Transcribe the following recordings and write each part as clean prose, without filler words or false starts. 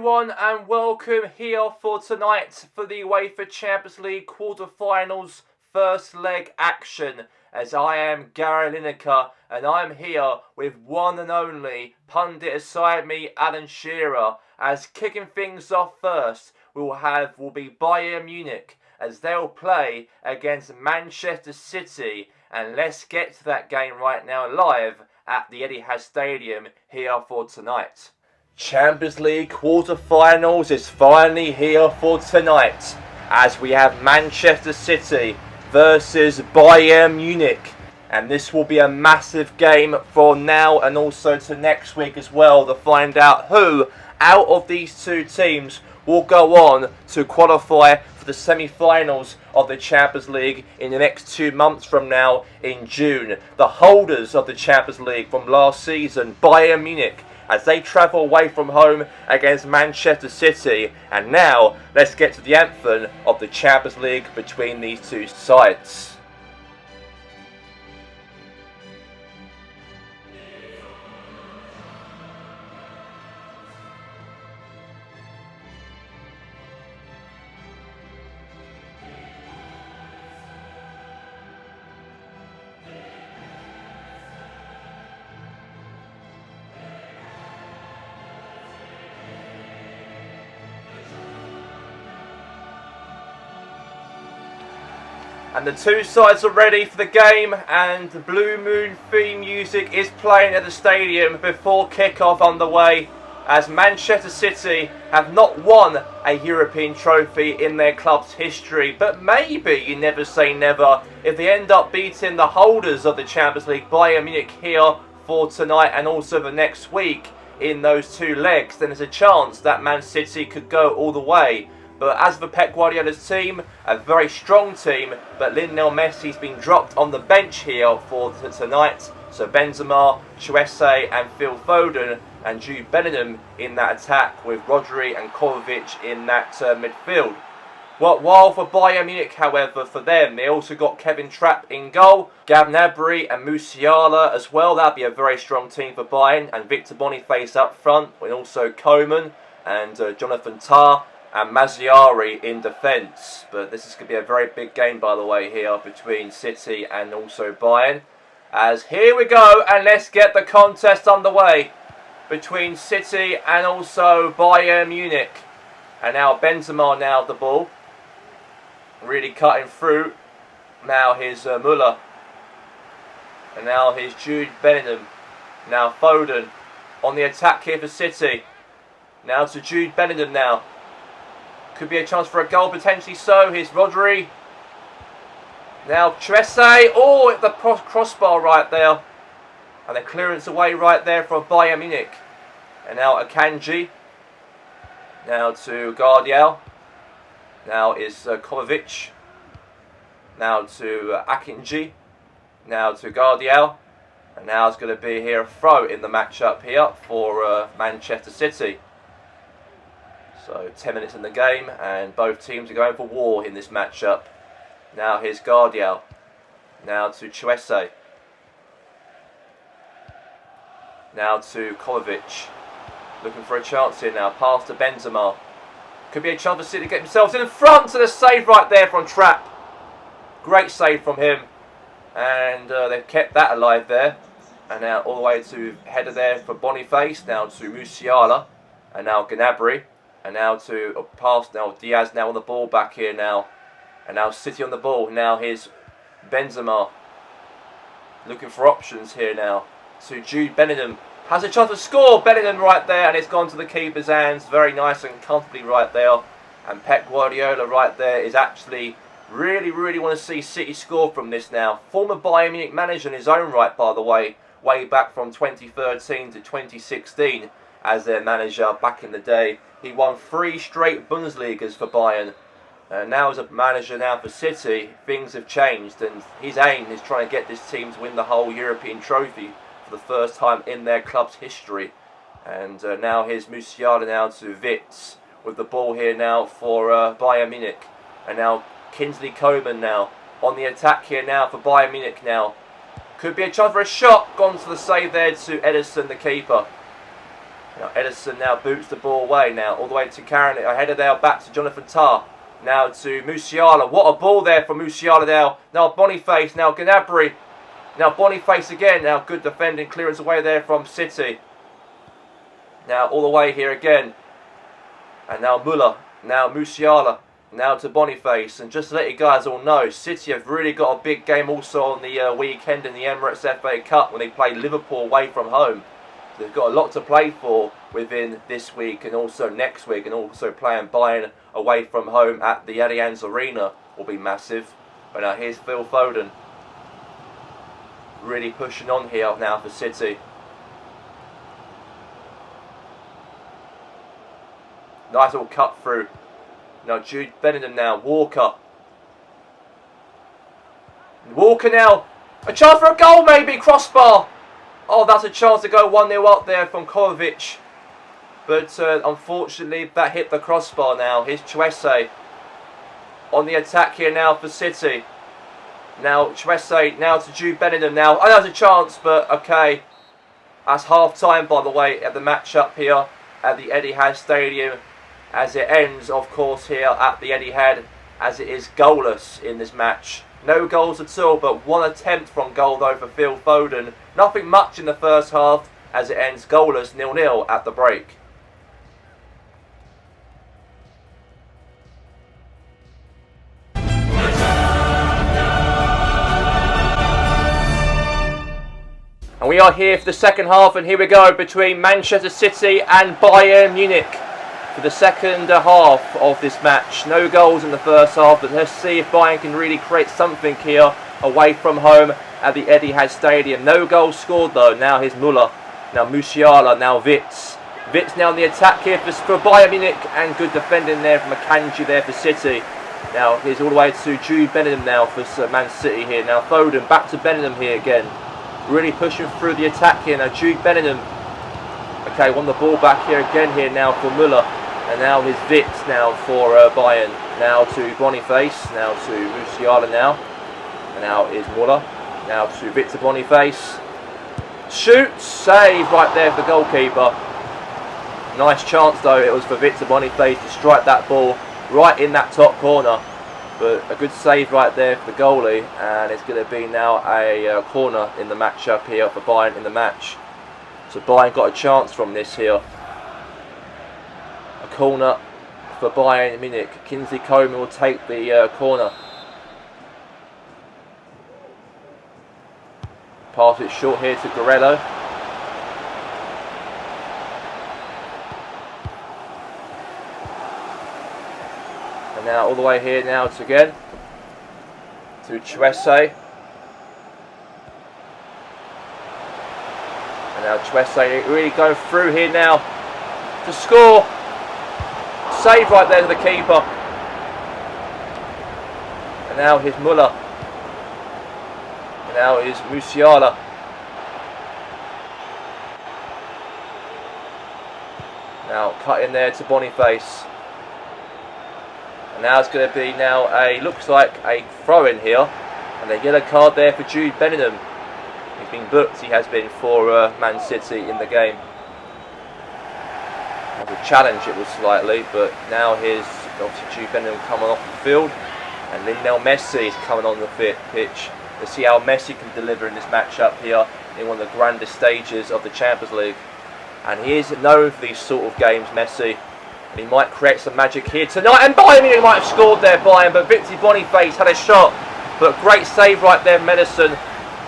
everyone and welcome here for tonight for the UEFA Champions League quarter-finals first leg action, as I am Gary Lineker and I'm here with one and only pundit aside me, Alan Shearer. As kicking things off first will be Bayern Munich as they'll play against Manchester City, and let's get to that game right now live at the Etihad Stadium here for tonight. Champions League quarter-finals is finally here for tonight as we have Manchester City versus Bayern Munich, and this will be a massive game for now and also to next week as well to find out who out of these two teams will go on to qualify for the semi-finals of the Champions League in the next 2 months from now in June. The holders of the Champions League from last season, Bayern Munich, as they travel away from home against Manchester City. And now, let's get to the anthem of the Champions League between these two sides. And the two sides are ready for the game, and the Blue Moon theme music is playing at the stadium before kick-off underway, as Manchester City have not won a European trophy in their club's history. But maybe, you never say never, if they end up beating the holders of the Champions League, Bayern Munich, here for tonight and also the next week in those two legs, then there's a chance that Man City could go all the way. But as for Pep Guardiola's team, a very strong team, but Lionel Messi's been dropped on the bench here for tonight. So Benzema, Chuese and Phil Foden and Jude Bellingham in that attack, with Rodri and Kovacic in that midfield. While for Bayern Munich, however, for them, they also got Kevin Trapp in goal, Gnabry and Musiala as well. That'd be a very strong team for Bayern, and Victor Boniface up front, and also Coman and Jonathan Tah and Mazziari in defence. But this is going to be a very big game, by the way, here between City and also Bayern. As here we go, and let's get the contest underway between City and also Bayern Munich. And now Benzema now the ball, really cutting through. Now here's Müller, and now here's Jude Bellingham. Now Foden on the attack here for City. Now to Jude Bellingham now. Could be a chance for a goal, potentially so. Here's Rodri. Now Chuese. Oh, at the crossbar right there. And the clearance away right there from Bayern Munich. And now Akanji. Now to Guardiol. Now is Kovacic. Now to Akanji. Now to Guardiol. And now it's going to be here a throw in the matchup here for Manchester City. So 10 minutes in the game, and both teams are going for war in this matchup. Now here's Guardiol. Now to Chuese. Now to Kovacic. Looking for a chance here now. Pass to Benzema. Could be a chance for City to get themselves in front, to the save right there from Trapp. Great save from him. And they've kept that alive there. And now all the way to header there for Boniface. Now to Musiala. And now Gnabry. And now to pass, now Diaz now on the ball back here now. And now City on the ball. Now here's Benzema. Looking for options here now. To Jude Bellingham. Has a chance to score. Bellingham right there. And it's gone to the keeper's hands. Very nice and comfortably right there. And Pep Guardiola right there is actually really want to see City score from this now. Former Bayern Munich manager in his own right, by the way. Way back from 2013 to 2016 as their manager back in the day. He won 3 straight Bundesligas for Bayern. Now as a manager now for City, things have changed, and his aim is trying to get this team to win the whole European trophy for the first time in their club's history. And now here's Musiala now to Witz with the ball here now for Bayern Munich. And now Kingsley Coman now on the attack here now for Bayern Munich now. Could be a chance for a shot. Gone to the save there to Ederson, the keeper. Now Edison now boots the ball away now, all the way to Karen. A header there back to Jonathan Tah. Now to Musiala. What a ball there from Musiala now. Now Boniface, now Gnabry. Now Boniface again. Now good defending clearance away there from City. Now all the way here again. And now Muller. Now Musiala. Now to Boniface. And just to let you guys all know, City have really got a big game also on the weekend in the Emirates FA Cup when they play Liverpool away from home. They've got a lot to play for within this week and also next week, and also playing Bayern away from home at the Allianz Arena will be massive. But now here's Phil Foden, really pushing on here now for City. Nice little cut through. Now Jude Bellingham now, Walker. Walker now, a chance for a goal maybe, crossbar. Oh, that's a chance to go 1-0 up there from Kovacic. But unfortunately, that hit the crossbar now. Here's Chuese on the attack here now for City. Now Chuese, now to Jude Bellingham now. Oh, that's a chance, but okay. That's half-time, by the way, at the match-up here at the Etihad Stadium. As it ends, of course, here at the Etihad, as it is goalless in this match. No goals at all, but one attempt from goal though for Phil Foden. Nothing much in the first half, as it ends goalless 0-0 at the break. And we are here for the second half, and here we go between Manchester City and Bayern Munich for the second half of this match. No goals in the first half, but let's see if Bayern can really create something here away from home at the Etihad Stadium. No goals scored though. Now here's Muller, now Musiala, now Witz. Witz now on the attack here for Bayern Munich, and good defending there from Akanji there for City. Now here's all the way to Jude Bellingham now for Man City here. Now Foden back to Bellingham here again. Really pushing through the attack here. Now Jude Bellingham. Okay, won the ball back here again here now for Muller. And now here's Witz now for Bayern. Now to Boniface. Now to Musiala now. And now is Muller. Now to Victor Boniface. Shoots. Save right there for the goalkeeper. Nice chance though it was for Victor Boniface to strike that ball right in that top corner. But a good save right there for the goalie. And it's going to be now a corner in the match up here for Bayern in the match. So Bayern got a chance from this here. A corner for Bayern Munich. Kingsley Coman will take the corner. Pass it short here to Guerrero. And now all the way here now to again to Chuese. And now Chuese really going through here now to score. Save right there to the keeper. And now here's Muller. And now is Musiala. Now cut in there to Boniface. And now it's going to be now looks like a throw in here. And a yellow card there for Jude Bellingham. He's been booked, he has been, for Man City in the game. As a challenge it was slightly, but now here's obviously Jude Bellingham coming off the field, and Lionel Messi is coming on the pitch. Let's see how Messi can deliver in this matchup here in one of the grandest stages of the Champions League. And he is known for these sort of games, Messi. And he might create some magic here tonight. And Bayern Munich might have scored there, Bayern, but Victor Boniface had a shot. But great save right there, Medicine.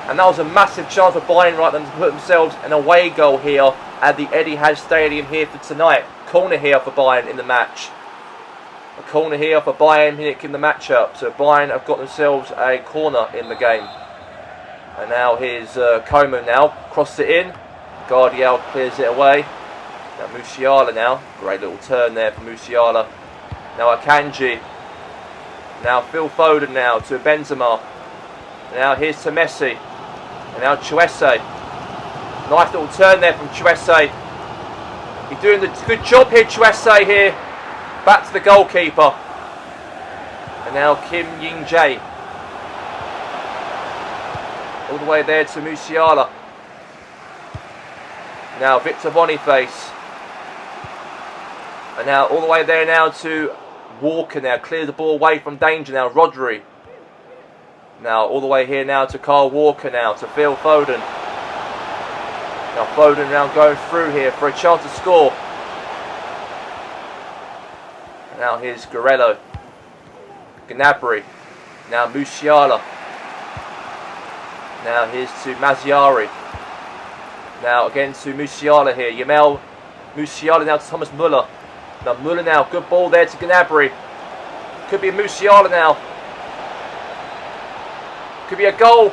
And that was a massive chance for Bayern right then to put themselves an away goal here at the Etihad Stadium here for tonight. Corner here for Bayern in the match. A corner here for Bayern Munich in the matchup. So Bayern have got themselves a corner in the game. And now here's Coman now. Crossed it in. Guardiol clears it away. Now Musiala now. Great little turn there for Musiala. Now Akanji. Now Phil Foden now to Benzema. Now here's to Messi. And now Chuese. Nice little turn there from Chuese. He's doing the good job here, Chuese here. Back to the goalkeeper. And now Kim Ying-jae. All the way there to Musiala. Now Victor Boniface. And now all the way there now to Walker now. Clears the ball away from danger now. Rodri. Now all the way here now to Kyle Walker now. To Phil Foden. Now Foden now going through here for a chance to score. Now here's Guerrero. Gnabry. Now Musiala. Now here's to Mazziari. Now again to Musiala here. Yamel Musiala now to Thomas Müller. Now Müller now. Good ball there to Gnabry. Could be a Musiala now. Could be a goal.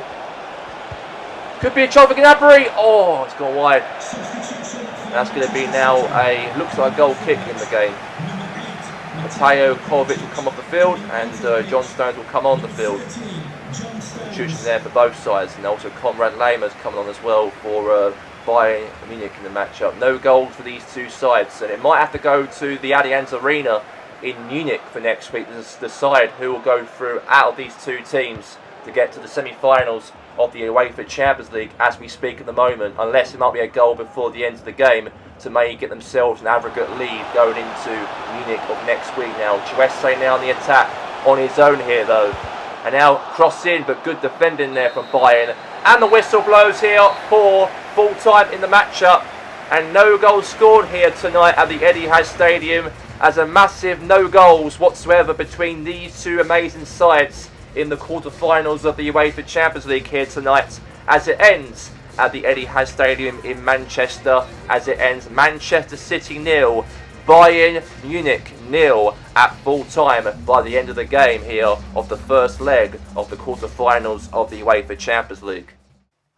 Could be a shot for Gnabry. Oh, it's gone wide. That's going to be now looks like a goal kick in the game. Mateo Kovacic will come off the field and John Stones will come on the field. Shooting there for both sides, and also Conrad Lamer's coming on as well for Bayern Munich in the matchup. No goals for these two sides, and it might have to go to the Allianz Arena in Munich for next week to decide who will go through out of these two teams to get to the semi-finals of the UEFA Champions League as we speak at the moment, unless it might be a goal before the end of the game to maybe get themselves an aggregate lead going into Munich of next week now. Chuese now on the attack on his own here though. And now cross in, but good defending there from Bayern. And the whistle blows here for full time in the matchup. And no goals scored here tonight at the Etihad Stadium, as a massive no goals whatsoever between these two amazing sides in the quarterfinals of the UEFA Champions League here tonight, as it ends at the Etihad Stadium in Manchester, as it ends Manchester City 0, Bayern Munich 0 at full time by the end of the game here of the first leg of the quarterfinals of the UEFA Champions League.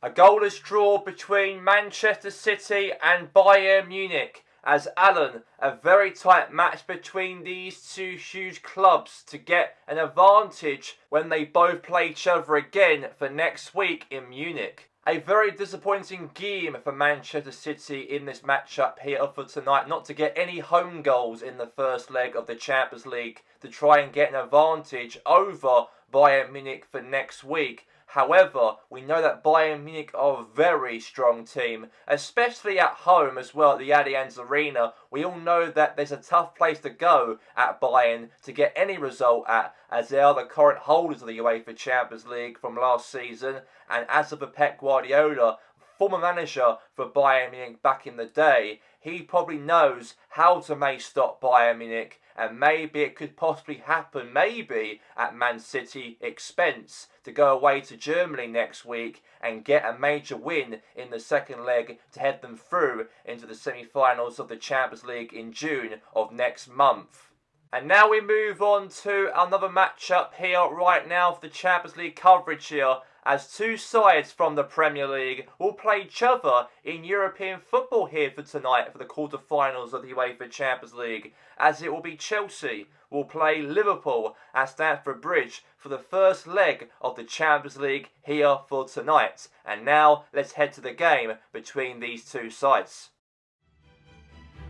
A goalless draw between Manchester City and Bayern Munich, as Alan, a very tight match between these two huge clubs to get an advantage when they both play each other again for next week in Munich. A very disappointing game for Manchester City in this matchup here for tonight, not to get any home goals in the first leg of the Champions League to try and get an advantage over Bayern Munich for next week. However, we know that Bayern Munich are a very strong team, especially at home as well at the Allianz Arena. We all know that there's a tough place to go at Bayern to get any result at, as they are the current holders of the UEFA Champions League from last season, and as of Pep Guardiola, former manager for Bayern Munich back in the day, he probably knows how to maybe stop Bayern Munich, and maybe it could possibly happen maybe at Man City expense to go away to Germany next week and get a major win in the second leg to head them through into the semi-finals of the Champions League in June of next month. And now we move on to another matchup here right now for the Champions League coverage here, as two sides from the Premier League will play each other in European football here for tonight for the quarterfinals of the UEFA Champions League, as it will be Chelsea will play Liverpool at Stamford Bridge for the first leg of the Champions League here for tonight. And now let's head to the game between these two sides.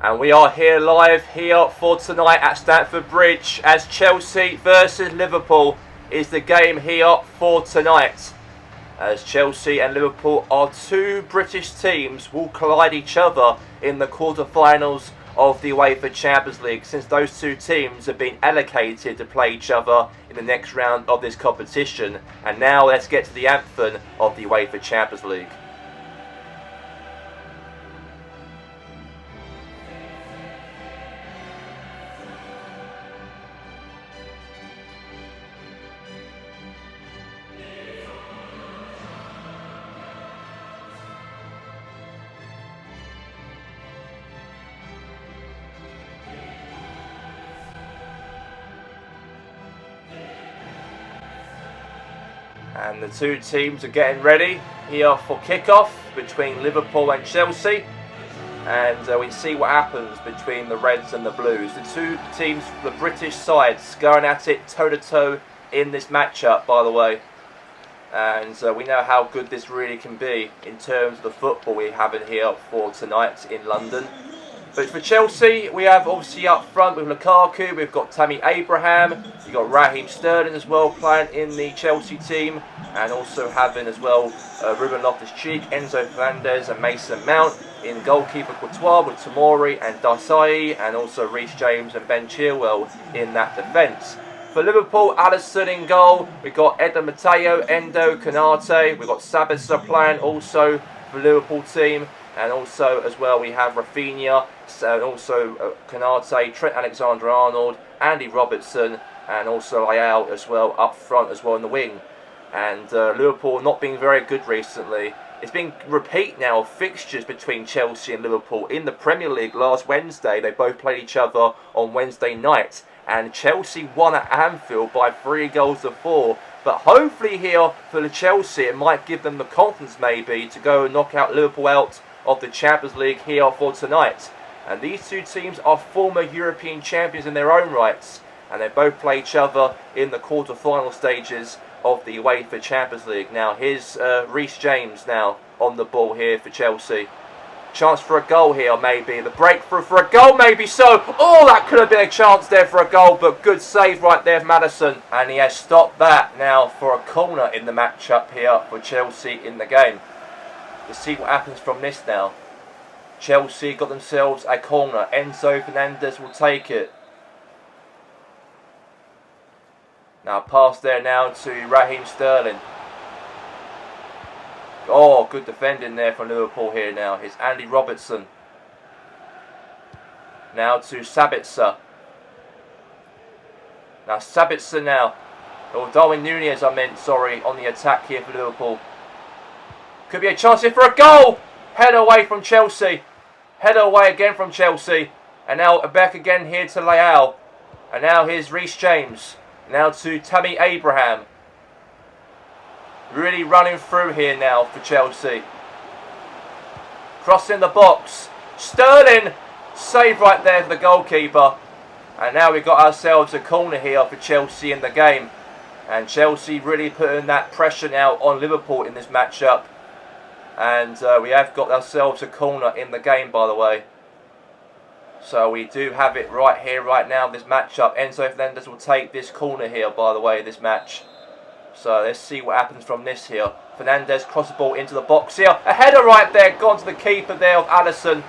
And we are here live here for tonight at Stamford Bridge, as Chelsea versus Liverpool is the game here for tonight. As Chelsea and Liverpool are two British teams will collide each other in the quarterfinals of the UEFA Champions League, since those two teams have been allocated to play each other in the next round of this competition. And now let's get to the anthem of the UEFA Champions League. And the two teams are getting ready here for kickoff between Liverpool and Chelsea. And we see what happens between the Reds and the Blues. The two teams, the British sides, going at it toe-to-toe in this matchup, by the way. And we know how good this really can be in terms of the football we have in here for tonight in London. But for Chelsea, we have obviously up front with Lukaku, we've got Tammy Abraham, you've got Raheem Sterling as well playing in the Chelsea team, and also having as well Ruben Loftus-Cheek, Enzo Fernandez and Mason Mount. in goalkeeper Courtois with Tomori and Desai, and also Reece James and Ben Chilwell in that defence. For Liverpool, Alisson in goal. We've got Eder Mateo, Endo, Konate. We've got Sabitzer playing also for the Liverpool team. And also as well we have Rafinha, and also Konate, Trent Alexander-Arnold, Andy Robertson, and also Leao as well up front as well in the wing. And Liverpool not being very good recently. It's been repeat now of fixtures between Chelsea and Liverpool in the Premier League. Last Wednesday they both played each other on Wednesday night, and Chelsea won at Anfield by 3-4. But hopefully here for the Chelsea it might give them the confidence maybe to go and knock out Liverpool out of the Champions League here for tonight. And these two teams are former European champions in their own rights, and they both play each other in the quarter-final stages of the UEFA Champions League. Now here's Reece James now on the ball here for Chelsea. Chance for a goal here maybe. The breakthrough for a goal maybe so. Oh, that could have been a chance there for a goal, but good save right there from Maddison. And he has stopped that now for a corner in the matchup here for Chelsea in the game. Let's see what happens from this now. Chelsea got themselves a corner. Enzo Fernandez will take it. Now pass there now to Raheem Sterling. Oh, good defending there from Liverpool here now. It's Andy Robertson. Now to Sabitzer. Now Sabitzer now. Oh, Darwin Núñez I meant, sorry, on the attack here for Liverpool. Could be a chance here for a goal! Head away from Chelsea. Head away again from Chelsea. And now back again here to Leao. And now here's Reece James. Now to Tammy Abraham. Really running through here now for Chelsea. Crossing the box. Sterling! Save right there for the goalkeeper. And now we've got ourselves a corner here for Chelsea in the game. And Chelsea really putting that pressure now on Liverpool in this matchup. And we have got ourselves a corner in the game, by the way. So we do have it right here, right now, this matchup. Enzo Fernandez will take this corner here, by the way, this match. So let's see what happens from this here. Fernandez cross the ball into the box here. A header right there, gone to the keeper there of Alisson.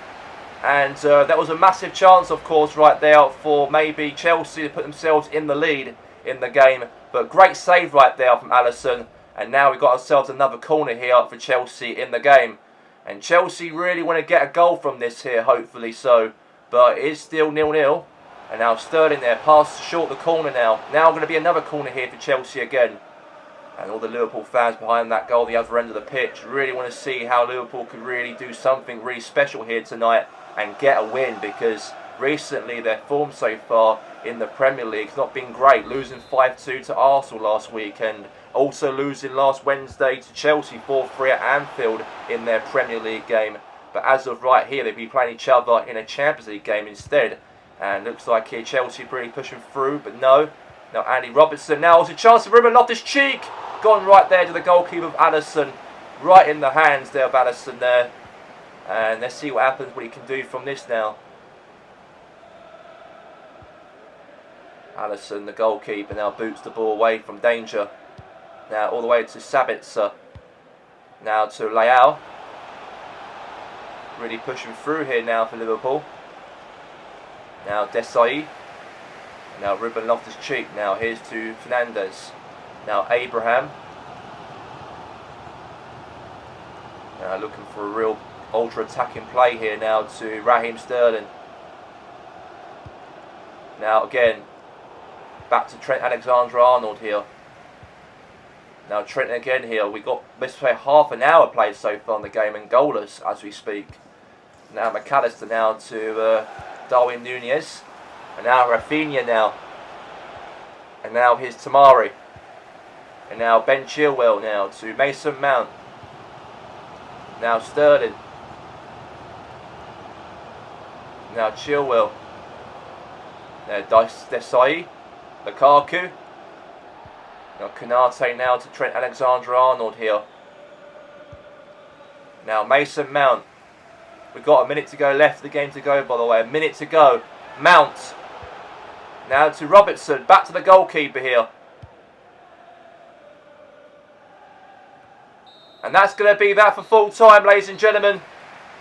And that was a massive chance, of course, right there for maybe Chelsea to put themselves in the lead in the game. But great save right there from Alisson. And now we've got ourselves another corner here for Chelsea in the game. And Chelsea really want to get a goal from this here, hopefully so. But it is still 0-0. And now Sterling there, pass short the corner now. Now going to be another corner here for Chelsea again. And all the Liverpool fans behind that goal, the other end of the pitch, really want to see how Liverpool could really do something really special here tonight and get a win, because recently their form so far in the Premier League has not been great. Losing 5-2 to Arsenal last weekend. Also losing last Wednesday to Chelsea 4-3 at Anfield in their Premier League game. But as of right here, they'll be playing each other in a Champions League game instead. And looks like here Chelsea really pushing through, but no. Now Andy Robertson, now there's a chance of Ruben Loftus-Cheek. Gone right there to the goalkeeper of Alisson. Right in the hands there of Alisson there. And let's see what happens, what he can do from this now. Alisson, the goalkeeper, now boots the ball away from danger. Now all the way to Sabitzer. Now to Leao. Really pushing through here now for Liverpool. Now Desai. Now Ruben Loftus-Cheek. Now here's to Fernandez. Now Abraham. Now looking for a real ultra attacking play here now to Raheem Sterling. Now again back to Trent Alexander-Arnold here. Now Trent again here. We got, let's say, half an hour played so far in the game and goalless as we speak. Now McAllister now to Darwin Núñez. And now Rafinha now. And now here's Tomori. And now Ben Chilwell now to Mason Mount. Now Sterling. Now Chilwell. Now Desai. Lukaku. Now Konate now to Trent Alexander-Arnold here. Now Mason Mount. We've got a minute to go left of the game to go, by the way. A minute to go. Mount. Now to Robertson. Back to the goalkeeper here. And that's going to be that for full time, ladies and gentlemen.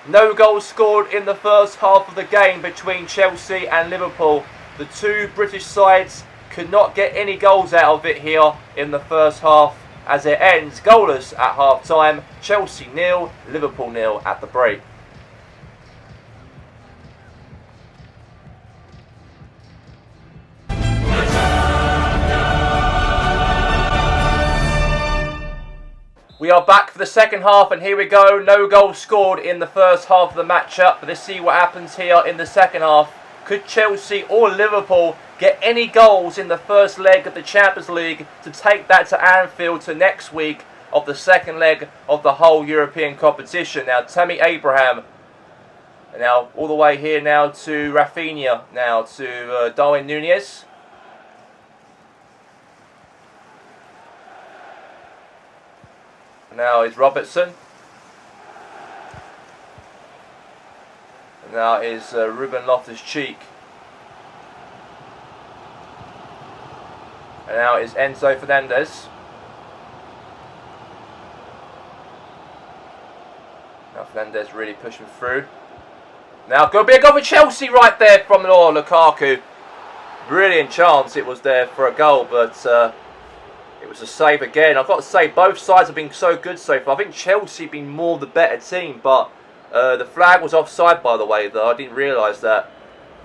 No goals scored in the first half of the game between Chelsea and Liverpool. The two British sides could not get any goals out of it here in the first half, as it ends goalless at half time. Chelsea 0, Liverpool 0 at the break. We are back for the second half, and here we go. No goals scored in the first half of the matchup, but let's see what happens here in the second half. Could Chelsea or Liverpool get any goals in the first leg of the Champions League to take that to Anfield to next week of the second leg of the whole European competition? Now, Tammy Abraham, now all the way here now to Rafinha, now to Darwin Núñez. Now is Robertson. And now is Ruben Loftus-Cheek. And now is Enzo Fernandez. Now Fernandez really pushing through. Now going to be a goal for Chelsea right there from Lukaku. Brilliant chance it was there for a goal, but it was a save again. I've got to say, both sides have been so good so far. I think Chelsea have been more the better team, but the flag was offside, by the way, though. I didn't realise that.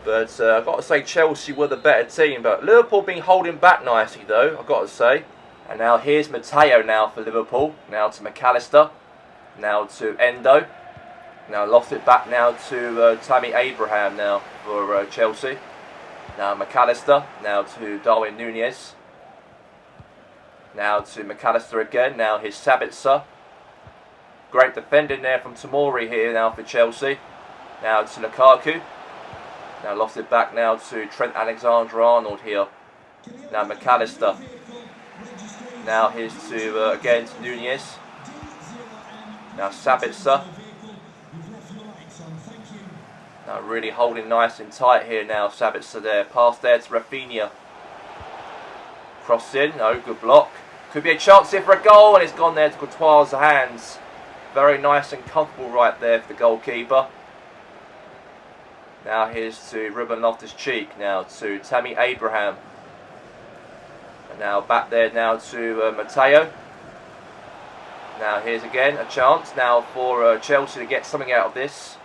But I've got to say, Chelsea were the better team. But Liverpool been holding back nicely, though, I've got to say. And now here's Matteo now for Liverpool. Now to McAllister. Now to Endo. Now lost it back now to Tammy Abraham now for Chelsea. Now McAllister. Now to Darwin Núñez. Now to McAllister again. Now here's Sabitzer. Great defending there from Tomori here now for Chelsea. Now to Lukaku. Now lost it back now to Trent Alexander-Arnold here. Now McAllister. Now here's to again to Núñez. Now Sabitzer. Now really holding nice and tight here now. Sabitzer there. Pass there to Rafinha. Cross in. No, good block. Could be a chance here for a goal, and it's gone there to Courtois' hands. Very nice and comfortable right there for the goalkeeper. Now here's to Ruben Loftus-Cheek. Now to Tammy Abraham. And now back there now to Matteo. Now here's again a chance now for Chelsea to get something out of this.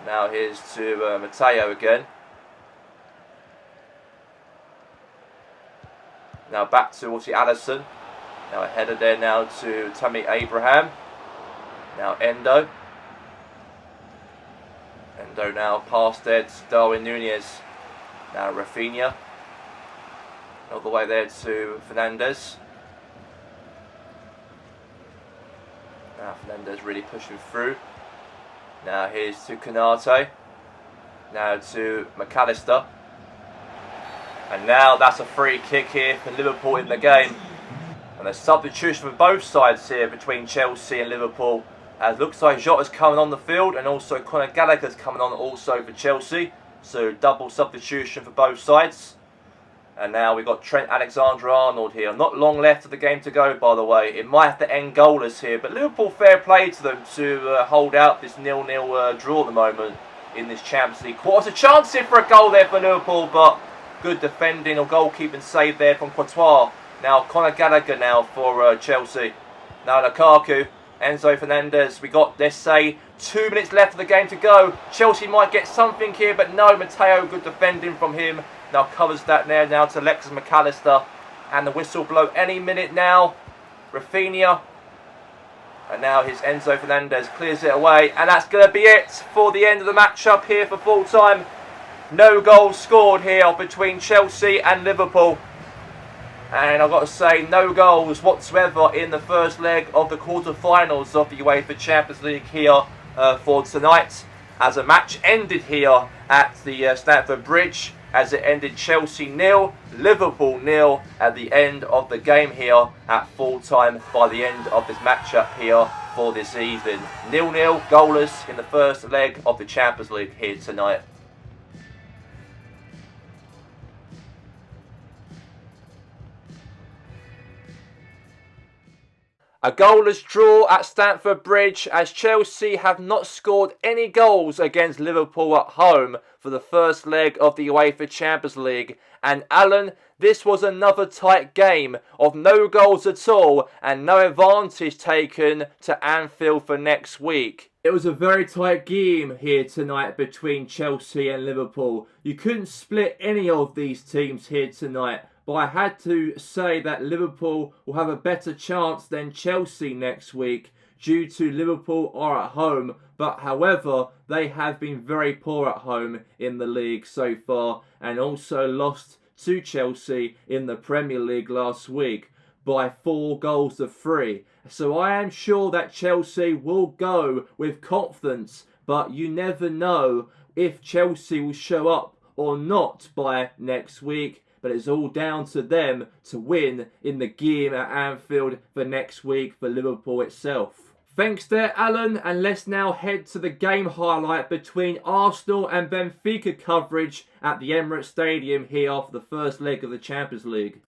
Now here's to Matteo again. Now back to Alisson. Now a header there now to Tammy Abraham. Now Endo. Endo now past there to Darwin Núñez. Now Rafinha. All the way there to Fernandez. Now Fernandez really pushing through. Now here's to Konate. Now to McAllister. And now that's a free kick here for Liverpool in the game. And a substitution for both sides here between Chelsea and Liverpool. As looks like Jota's coming on the field, and also Conor Gallagher's coming on also for Chelsea. So double substitution for both sides. And now we've got Trent Alexander-Arnold here. Not long left of the game to go, by the way. It might have to end goalless here. But Liverpool, fair play to them to hold out this 0-0 draw at the moment in this Champions League quarter. It's a chance here for a goal there for Liverpool, but good defending or goalkeeping save there from Courtois. Now Conor Gallagher now for Chelsea. Now Lukaku, Enzo Fernandez. We got, let's say, 2 minutes left of the game to go. Chelsea might get something here, but no. Matteo, good defending from him. Now covers that there now to Alexis McAllister. And the whistle blow any minute now. Rafinha. And now his Enzo Fernandez clears it away. And that's going to be it for the end of the match up here for full time. No goals scored here between Chelsea and Liverpool. And I've got to say, no goals whatsoever in the first leg of the quarter-finals of the UEFA Champions League here for tonight. As a match ended here at the Stamford Bridge, as it ended Chelsea 0, Liverpool 0 at the end of the game here at full time by the end of this matchup here for this evening. 0-0, goalless in the first leg of the Champions League here tonight. A goalless draw at Stamford Bridge as Chelsea have not scored any goals against Liverpool at home for the first leg of the UEFA Champions League. And Alan, this was another tight game of no goals at all and no advantage taken to Anfield for next week. It was a very tight game here tonight between Chelsea and Liverpool. You couldn't split any of these teams here tonight. But I had to say that Liverpool will have a better chance than Chelsea next week due to Liverpool are at home. But however, they have been very poor at home in the league so far and also lost to Chelsea in the Premier League last week by 4-3. So I am sure that Chelsea will go with confidence, but you never know if Chelsea will show up or not by next week. But it's all down to them to win in the game at Anfield for next week for Liverpool itself. Thanks there, Alan, and let's now head to the game highlight between Arsenal and Benfica coverage at the Emirates Stadium here after the first leg of the Champions League.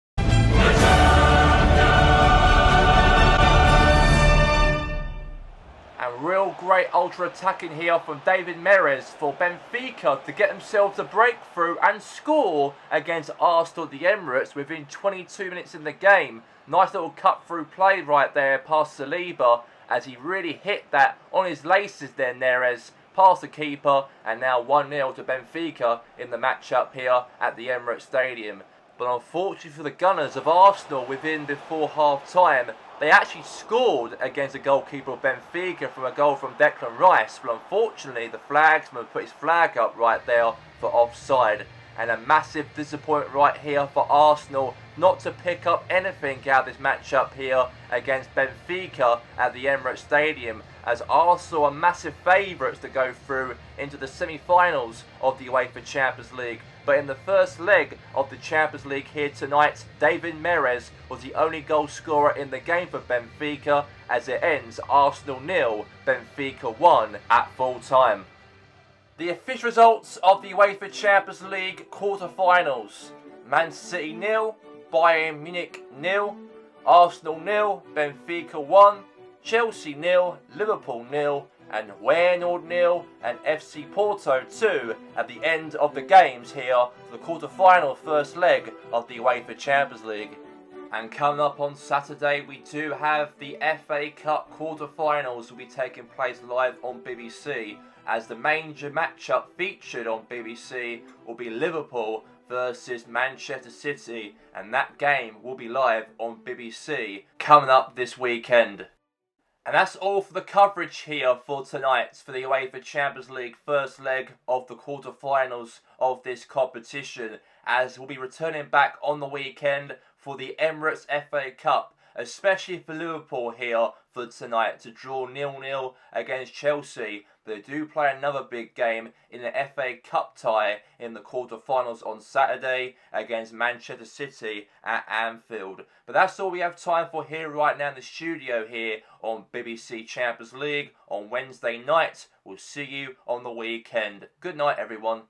And real great ultra-attacking here from David Mahrez for Benfica to get themselves a breakthrough and score against Arsenal at the Emirates within 22 minutes in the game. Nice little cut-through play right there past Saliba as he really hit that on his laces there, Mahrez, past the keeper, and now 1-0 to Benfica in the match-up here at the Emirates Stadium. But unfortunately for the Gunners of Arsenal before half-time, they actually scored against the goalkeeper of Benfica from a goal from Declan Rice, but unfortunately the flagsman put his flag up right there for offside. And a massive disappointment right here for Arsenal not to pick up anything out of this matchup here against Benfica at the Emirates Stadium, as Arsenal are massive favourites to go through into the semi-finals of the UEFA Champions League. But in the first leg of the Champions League here tonight, David Mahrez was the only goal scorer in the game for Benfica, as it ends Arsenal 0, Benfica 1 at full time. The official results of the UEFA Champions League quarter-finals: Man City 0, Bayern Munich 0, Arsenal 0, Benfica 1, Chelsea 0, Liverpool 0, and Feyenoord 0 and FC Porto 2 at the end of the games here for the quarter-final first leg of the UEFA Champions League. And coming up on Saturday, we do have the FA Cup quarter-finals will be taking place live on BBC, as the major matchup featured on BBC will be Liverpool versus Manchester City, and that game will be live on BBC coming up this weekend. And that's all for the coverage here for tonight for the UEFA Champions League first leg of the quarter-finals of this competition, as we'll be returning back on the weekend for the Emirates FA Cup, especially for Liverpool here for tonight to draw 0-0 against Chelsea. They do play another big game in the FA Cup tie in the quarter-finals on Saturday against Manchester City at Anfield. But that's all we have time for here right now in the studio here on BBC Champions League on Wednesday night. We'll see you on the weekend. Good night, everyone.